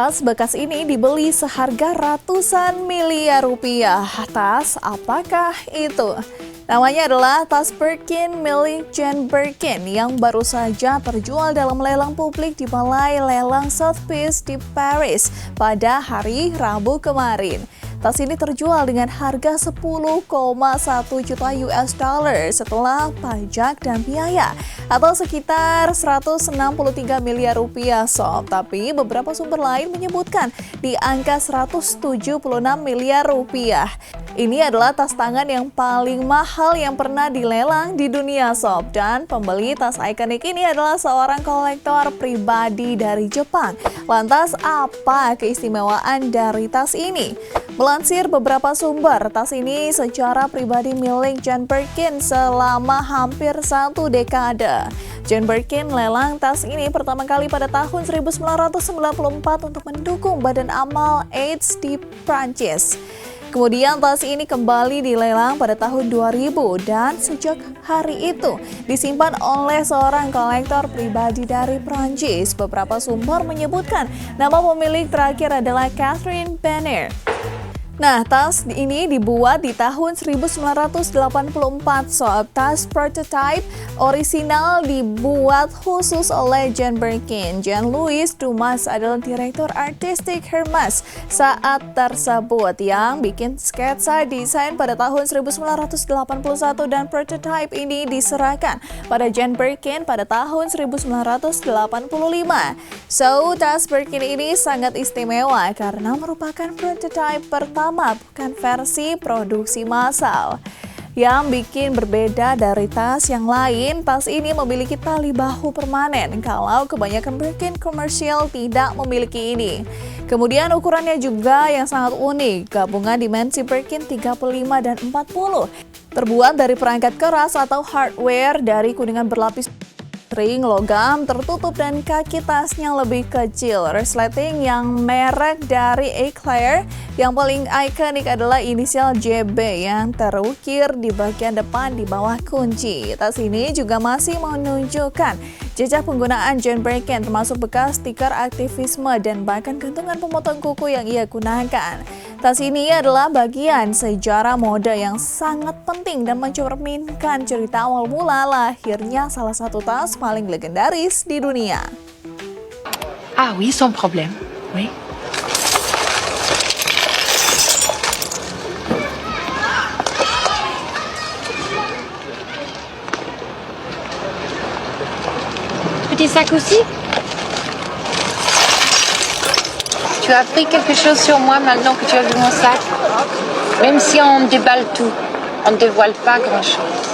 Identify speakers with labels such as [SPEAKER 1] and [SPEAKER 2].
[SPEAKER 1] Tas bekas ini dibeli seharga ratusan miliar rupiah. Tas apakah itu? Namanya adalah tas Birkin milik Jane Birkin yang baru saja terjual dalam lelang publik di Balai Lelang Sotheby's di Paris pada hari Rabu kemarin. Tas ini terjual dengan harga 10,1 juta US dollar setelah pajak dan biaya atau sekitar 163 miliar rupiah sob. Tapi beberapa sumber lain menyebutkan di angka 176 miliar rupiah. Ini adalah tas tangan yang paling mahal yang pernah dilelang di dunia sob. Dan pembeli tas ikonik ini adalah seorang kolektor pribadi dari Jepang. Lantas apa keistimewaan dari tas ini? Melansir beberapa sumber, tas ini secara pribadi milik Jane Birkin selama hampir 1 dekade. Jane Birkin lelang tas ini pertama kali pada tahun 1994 untuk mendukung Badan Amal AIDS di Prancis. Kemudian tas ini kembali dilelang pada tahun 2000 dan sejak hari itu disimpan oleh seorang kolektor pribadi dari Prancis. Beberapa sumber menyebutkan nama pemilik terakhir adalah Catherine Banner. Nah, tas ini dibuat di tahun 1984 sob. Tas prototype orisinal dibuat khusus oleh Jane Birkin. Jean-Louis Dumas adalah direktur artistik Hermes saat tersebut yang bikin sketsa desain pada tahun 1981 dan prototype ini diserahkan pada Jane Birkin pada tahun 1985. So, tas Birkin ini sangat istimewa karena merupakan prototype pertama, bukan versi produksi massal. Yang bikin berbeda dari tas yang lain, tas ini memiliki tali bahu permanen kalau kebanyakan Birkin komersial tidak memiliki ini. Kemudian ukurannya juga yang sangat unik, gabungan dimensi Birkin 35 dan 40. Terbuat dari perangkat keras atau hardware dari kuningan berlapis ring logam tertutup dan kaki tasnya lebih kecil. Resleting yang merek dari Eclair yang paling ikonik adalah inisial JB yang terukir di bagian depan di bawah kunci. Tas ini juga masih menunjukkan jejak penggunaan Jane Birkin termasuk bekas stiker aktivisme dan bahkan gantungan pemotong kuku yang ia gunakan. Tas ini adalah bagian sejarah mode yang sangat penting dan mencerminkan cerita awal mula lahirnya salah satu tas paling legendaris di dunia.
[SPEAKER 2] Ah oui, sans problème. Oui. Petit sac aussi? Tu as appris quelque chose sur moi maintenant que tu as vu mon sac? Même si on déballe tout, on ne dévoile pas grand-chose.